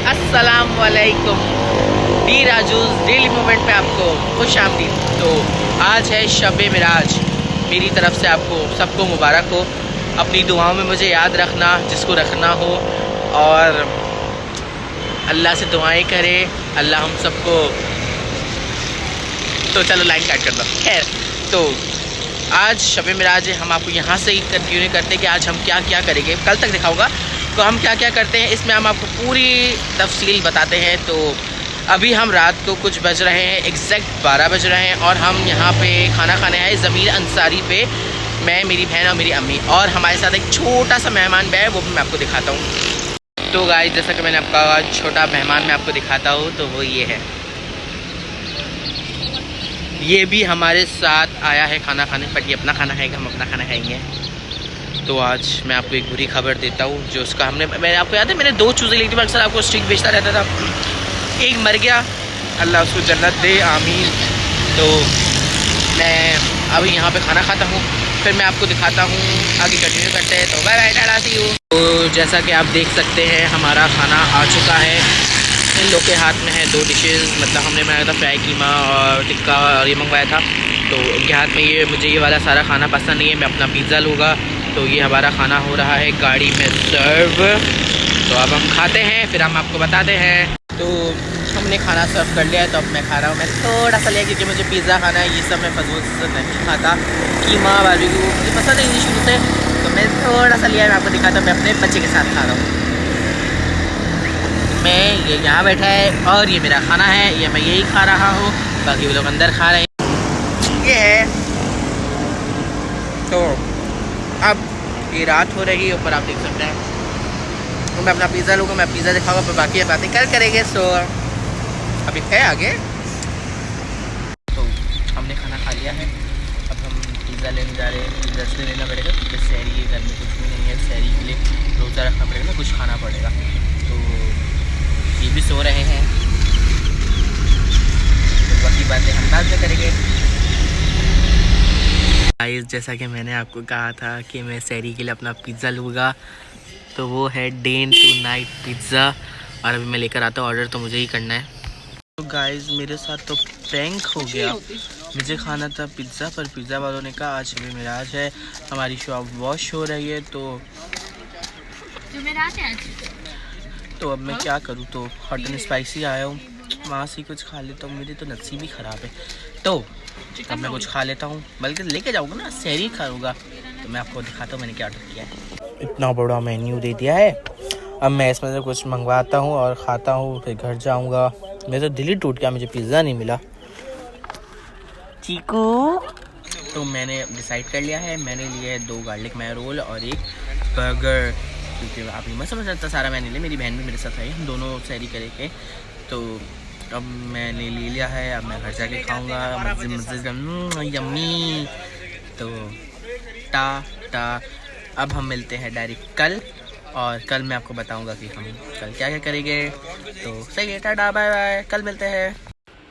अस्सलाम वालेकुम। D राजूज़ daily moment में आपको खुश आमदीद। तो आज है शब-ए मिराज। मेरी तरफ से आपको सबको मुबारक हो। अपनी दुआओं में मुझे याद रखना जिसको रखना हो, और अल्लाह से दुआएं करे अल्लाह हम सबको। तो चलो लाइन काट कर दो। खैर, तो आज शब-ए मिराज है। हम आपको यहाँ से ही कंटिन्यू करते हैं कि आज हम क्या क्या करेंगे। कल तक दिखाऊंगा तो हम क्या क्या करते हैं, इसमें हम आपको पूरी तफसील बताते हैं। तो अभी हम रात को कुछ बज रहे हैं, एग्जैक्ट 12 बज रहे हैं, और हम यहाँ पे खाना खाने आए ज़मीर अंसारी पे। मैं, मेरी बहन और मेरी अम्मी, और हमारे साथ एक छोटा सा मेहमान भी है, वो भी मैं आपको दिखाता हूँ। तो गाइस, जैसा कि मैंने आपका छोटा मेहमान मैं आपको दिखाता हूँ, तो वो ये है। ये भी हमारे साथ आया है खाना खाने, पर ये अपना खाना खाएगा, हम अपना खाना खाएंगे। तो आज मैं आपको एक बुरी खबर देता हूँ, जो उसका मैंने आपको याद है, मैंने 2 चूज़ें ली थी, मैं अक्सर आपको स्टिक बेचता रहता था। एक मर गया, अल्लाह उसको जन्नत दे, आमीन। तो मैं अभी यहाँ पे खाना खाता हूँ, फिर मैं आपको दिखाता हूँ, आगे कंटिन्यू करते हैं। तो bye bye, tata, see you. तो जैसा कि आप देख सकते हैं, हमारा खाना आ चुका है। इन लोग के हाथ में है 2 डिशेज़, मतलब हमने बनाया था फ्राई कीमा और टिक्का, और ये मंगवाया था। तो उनके हाथ में ये, मुझे ये वाला सारा खाना पसंद नहीं है, मैं अपना पिज़्ज़ा लूँगा। तो ये हमारा खाना हो रहा है गाड़ी में सर्व। तो अब हम खाते हैं, फिर हम आपको बताते हैं। तो हमने खाना सर्व कर लिया है, तो अब मैं खा रहा हूँ। मैं थोड़ा सा लिया क्योंकि मुझे पिज़्ज़ा खाना है, ये सब मैं फजूल से नहीं खाता। कीमा बारबेक्यू मुझे पसंद है शुरू से, तो मैं थोड़ा सा लिया है, मैं आपको दिखाता हूँ। मैं अपने बच्चे के साथ खा रहा हूँ। मैं ये यहाँ बैठा है और ये मेरा खाना है, ये मैं यही खा रहा हूँ, बाकी वो लोग अंदर खा रहे हैं। ये है। तो अब ये रात हो रही है, ऊपर आप देख सकते हैं। तो मैं अपना पिज़्ज़ा लूँगा, मैं पिज़्ज़ा दिखाऊंगा, फिर बाकी बातें कल करेंगे। सो अभी है आगे। तो हमने खाना खा लिया है, अब हम पिज़्ज़ा लेने जा रहे हैं। पिज़्ज़ा इसलिए लेना पड़ेगा क्योंकि सहरी है, घर में कुछ भी नहीं है। सहरी के लिए रोज़ा रखना पड़ेगा ना, कुछ खाना पड़ेगा। तो ये भी सो रहे हैं, तो बाकी बातें हम बाद में करेंगे। गाइस, जैसा कि मैंने आपको कहा था कि मैं सहरी के लिए अपना पिज़्ज़ा लूँगा, तो वो है डे टू नाइट पिज़्ज़ा, और अभी मैं लेकर आता हूँ ऑर्डर, तो मुझे ही करना है। तो गाइस, मेरे साथ तो प्रैंक हो गया। मुझे खाना था पिज़्ज़ा, पर पिज़्ज़ा वालों ने कहा आज शब-ए मिराज है, हमारी शॉप वॉश हो रही है, तो अब मैं क्या करूँ। तो हॉट एंड स्पाइसी आया हूँ, वहाँ से कुछ खा लेता हूँ। मेरी तो नसीब ही ख़राब है, तो अब मैं कुछ खा लेता हूँ, बल्कि लेके जाऊँगा ना, सहरी खाऊँगा। तो मैं आपको दिखाता हूँ मैंने क्या ऑर्डर किया है। इतना बड़ा मेन्यू दे दिया है, अब मैं इसमें से कुछ मंगवाता हूँ और खाता हूँ, फिर घर जाऊँगा। मेरा तो दिल ही टूट गया, मुझे पिज़्ज़ा नहीं मिला। चीकू, तो मैंने डिसाइड कर लिया है, मैंने लिया है 2 गार्लिक मैयो रोल और 1 बर्गर, क्योंकि आप नहीं, मैं समझ सकता सारा मैंने लिया, मेरी बहन भी मेरे साथ आई, हम दोनों सहरी करेंगे। तो अब मैंने ले लिया है, अब मैं घर जाके खाऊंगा यम्मी। तो टाटा, अब हम मिलते हैं डायरेक्ट कल, और कल मैं आपको बताऊंगा कि हम कल क्या क्या करेंगे। तो सही है, टाटा, बाय बाय, कल मिलते हैं।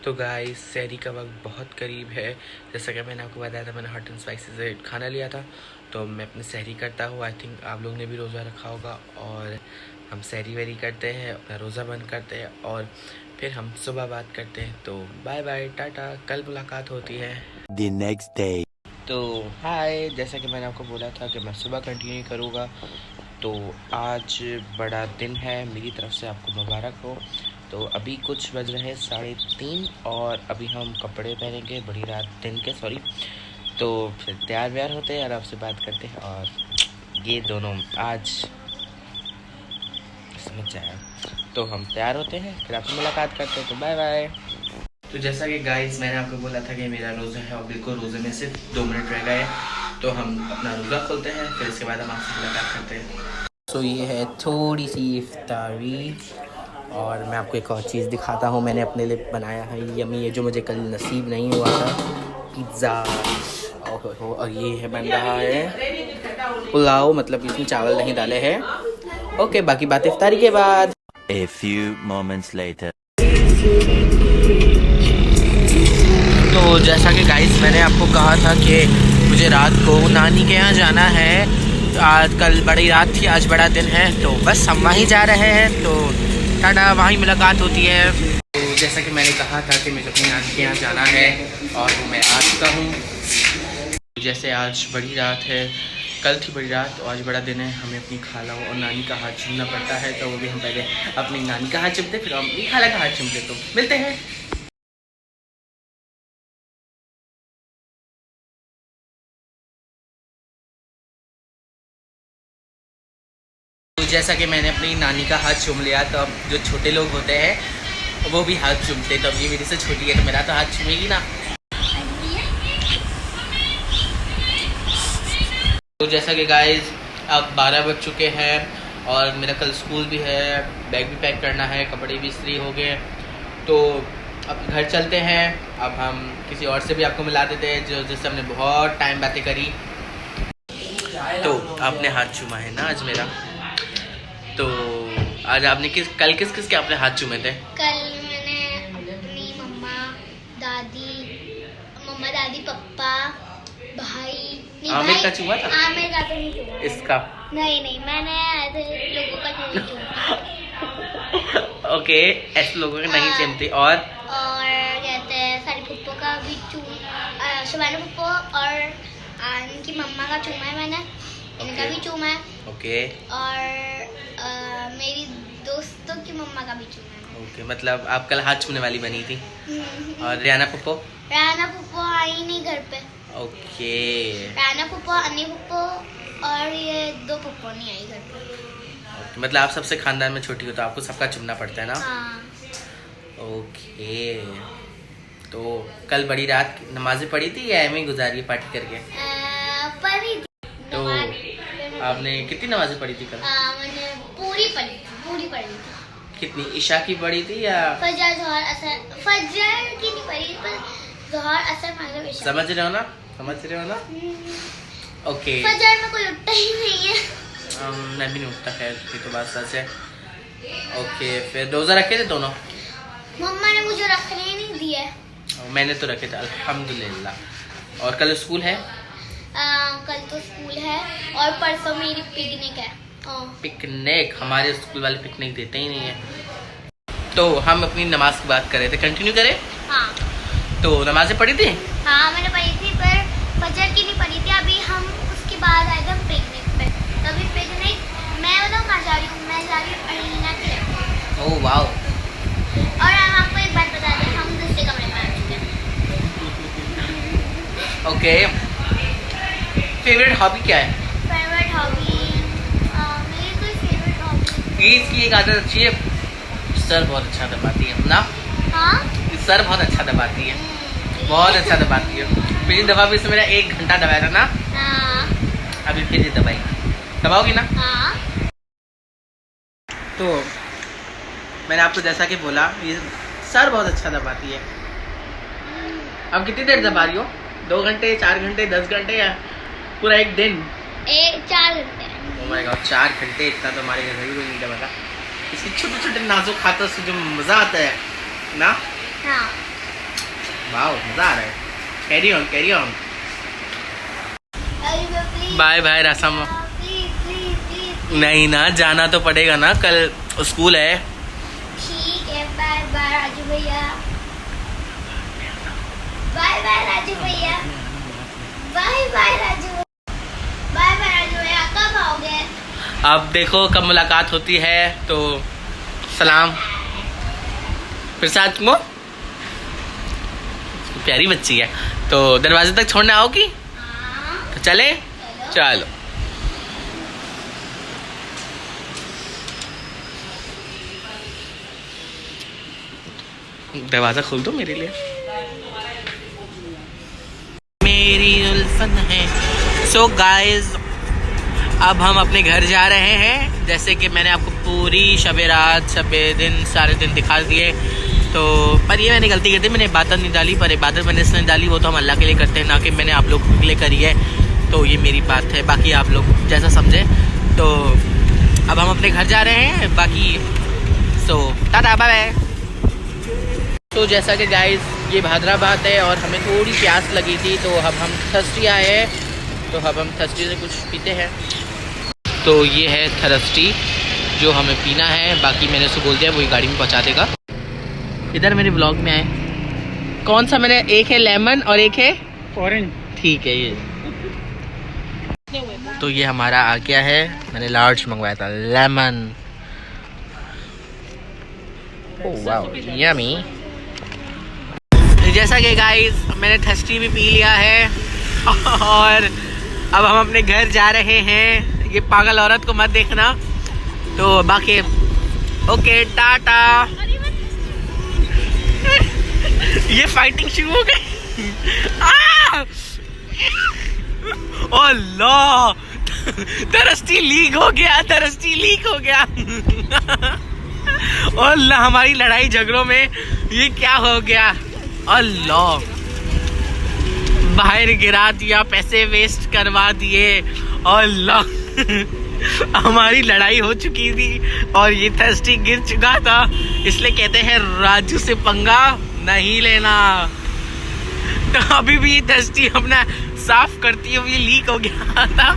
तो गाइस, सहरी का वक्त बहुत करीब है। जैसा कि मैंने आपको बताया था, मैंने हॉट एंड स्पाइसी से खाना लिया था, तो मैं अपनी सहरी करता हूँ। आई थिंक आप लोग ने भी रोज़ा रखा होगा, और हम सहरी वेरी करते हैं, अपना रोज़ा बंद करते हैं, और फिर हम सुबह बात करते हैं। तो बाय बाय, टाटा, कल मुलाकात होती है। The next day. तो हाय, जैसा कि मैंने आपको बोला था कि मैं सुबह कंटिन्यू करूँगा, तो आज बड़ा दिन है, मेरी तरफ से आपको मुबारक हो। तो अभी कुछ बज रहे हैं 3:30, और अभी हम कपड़े पहनेंगे, बड़ी रात दिन के, सॉरी। तो फिर तैयार व्यार होते हैं और आपसे बात करते हैं, और ये दोनों आज समझ जाए। तो हम तैयार होते हैं, फिर आपसे मुलाकात करते हैं। तो बाय बाय। तो जैसा कि गाइस, मैंने आपको बोला था कि मेरा रोज़ा है, और बिल्कुल रोज़े में सिर्फ 2 मिनट रह गए, तो हम अपना रोज़ा खोलते हैं, फिर इसके बाद हम आपसे मुलाकात करते हैं। तो ये है थोड़ी सी इफ्तारी, और मैं आपको एक और चीज़ दिखाता हूँ, मैंने अपने लिए बनाया है यम्मी, ये जो मुझे कल नसीब नहीं हुआ था, पिज़्ज़ा। और ये है, बन रहा है पुलाव, मतलब इसमें चावल नहीं डाले हैं। ओके, बाकी बात इफ्तारी के बाद। A few moments later. तो जैसा कि गाइस, मैंने आपको कहा था कि मुझे रात को नानी के यहाँ जाना है। आज कल बड़ी रात थी, आज बड़ा दिन है, तो बस हम वहीं जा रहे हैं। तो टाटा, वहीं मुलाकात होती है। तो जैसा कि मैंने कहा था कि मुझे अपनी नानी के यहाँ जाना है और मैं आ चुका हूँ। जैसे आज बड़ी रात है, कल थी बड़ी रात, तो आज बड़ा दिन है, हमें अपनी खाला और नानी का हाथ चूमना पड़ता है। तो वो भी हम पहले अपनी नानी का हाथ चूमते, फिर हम अपनी खाला का हाथ चूमते। तो मिलते हैं। तो जैसा कि मैंने अपनी नानी का हाथ चूम लिया, तो अब जो छोटे लोग होते हैं वो भी हाथ चूमते। तो अब ये मेरे से छोटी है तो मेरा तो हाथ चूमेगी ना। तो जैसा कि गाइस अब 12 बज चुके हैं और मेरा कल स्कूल भी है, बैग भी पैक करना है, कपड़े भी इस्त्री हो गए। तो अब घर चलते हैं। अब हम किसी और से भी आपको मिला देते हैं जिससे हमने बहुत टाइम बातें करी। तो आपने हाथ चूमा है ना आज मेरा। तो आज आपने कल किस किस के आपने हाथ चूमे थे? कल मैंने अपनी मम्मा दादी पापा भाई आमिर का चूमा था? आमिर का तो नहीं चूमा। इसका नहीं मैंने ऐसे लोगों का नहीं चूमा। ओके, ऐसे लोगों के नहीं चूमती। और कहते हैं सारी पप्पो का भी शबाना पप्पो और इनकी मम्मा का चूमा है मैंने, इनका भी चूमा है। ओके और मेरी दोस्तों की मम्मा का भी चूमा है। ओके, मतलब आप कल हाथ छूने वाली बनी थी। और रियाना पप्पो आई नहीं घर पे। ओके, राना पप्पो, अन्नी पप्पो और ये 2 पप्पो नहीं आई घर पे। ओके, मतलब आप सबसे खानदान में छोटी हो तो आपको सबका चुमना पड़ता है ना। हाँ। ओके, तो कल बड़ी रात नमाजें पढ़ी थी या एम ही गुजारी है पार्टी करके? पढ़ी थी। तो आपने कितनी नमाजें पढ़ी थी कल? मैंने पूरी पढ़ी थी। कितनी? इशा की पढ़ी थी या फजर जोहर असर? फजर की नहीं पढ़ी पर जोहर असर मगरिब इशा। समझ रहे हो ना? ओके, फजर में कोई उठता ही नहीं है। मैं भी नहीं उठता, खैर ये तो बात सच है। ओके, फिर रोजा रखे थे दोनों? मम्मा ने मुझे रखने ही नहीं दिए। मैंने तो रखे थे अल्हम्दुलिल्लाह। और कल स्कूल है? कल तो स्कूल है और परसों मेरी पिकनिक है। पिकनिक? हमारे स्कूल वाले पिकनिक देते ही नहीं है। तो हम अपनी नमाज की बात कर रहे थे, कंटिन्यू करें? हाँ। तो नमाजें पढ़ी थी? हाँ मैंने पढ़ी थी पर फजर की नहीं पढ़ी थी। अभी हम उसके बाद आए थे पिकनिक पे, तभी पिकनिक मैं बताऊँ कहाँ जा रही हूँ? मैं जा रही हूँ अरीना के। Oh wow. और हम आपको एक बात बता दें, हम दूसरे कमरे में आ चुके हैं। ओके, फेवरेट हॉबी क्या है? फेवरेट हॉबी मेरी कोई फेवरेट हॉबी इसकी एक आदत अच्छी है, सर बहुत अच्छा दबाती है ना। हाँ सर बहुत अच्छा दबाती है, बहुत अच्छा दबाती है। पिछली दफा भी इसने मेरा 1 घंटा दबाया था ना। हाँ अभी फिर दबाओगी ना? हाँ। तो मैंने आपको जैसा कि बोला, ये सर बहुत अच्छा दबाती है। अब कितनी देर दबा रही हो? 2 घंटे, 4 घंटे, 10 घंटे या पूरा एक दिन? 4 घंटे। ओह माय गॉड, 4 घंटे! इतना तो हमारे घर में कोई नहीं दबाता। इसके छोटे छोटे नाजुक हाथों से जो मजा आता है ना। हाँ। वाह, मजा आ रहा है। Carry on. Bye bye Rasam. Please. नहीं ना, जाना तो पड़ेगा ना, कल स्कूल है। ठीक है, बाय बाय राजू भैया। बाय बाय राजू भैया। कब आओगे? अब देखो कब मुलाकात होती है। तो सलाम। फिर साथ में प्यारी बच्ची है, तो दरवाजे तक छोड़ने आओगी? हाँ। तो चले? चलो। दरवाजा खोल दो मेरे लिए, मेरी उल्फन है। सो गाइस, अब हम अपने घर जा रहे हैं। जैसे कि मैंने आपको पूरी शबे रात, शबे दिन, सारे दिन दिखा दिए। तो पर ये मैंने गलती की थी, मैंने इबादत नहीं डाली, पर इबादत मैंने इसलिए डाली, वो तो हम अल्लाह के लिए करते हैं, ना कि मैंने आप लोगों के लिए करी है। तो ये मेरी बात है, बाकी आप लोग जैसा समझे। तो अब हम अपने घर जा रहे हैं, बाकी सो टाटा बाय बाय। तो जैसा कि गाइस ये हैदराबाद है और हमें थोड़ी प्यास लगी थी, तो अब हम थर्स्टी आए हैं। तो अब हम थर्स्टी से कुछ पीते हैं। तो ये है थर्स्टी, जो हमें पीना है, बाकी मैंने उसको बोल दिया वही गाड़ी में पहुंचा देगा। इधर मेरे ब्लॉग में आए, कौन सा मैंने, एक है लेमन और एक है ऑरेंज। ठीक है ये। तो ये हमारा आ गया है, मैंने लार्ज मंगवाया था लेमन। Oh wow yummy. जैसा कि गाइस मैंने थर्स्टी भी पी लिया है और अब हम अपने घर जा रहे हैं। ये पागल औरत को मत देखना। तो बाकी ओके टाटा। ये फाइटिंग शुरू हो गई। ओह लो, थर्स्टी लीक हो गया, थर्स्टी लीक हो गया। ओह हमारी लड़ाई झगड़ों में ये क्या हो गया। अल्लाह, बाहर गिरा दिया, पैसे वेस्ट करवा दिए। अल्लाह हमारी लड़ाई हो चुकी थी और ये थर्स्टी गिर चुका था। इसलिए कहते हैं राजू से पंगा नहीं लेना। तो अभी भी ये थर्स्टी अपना साफ करती हुई लीक हो गया था।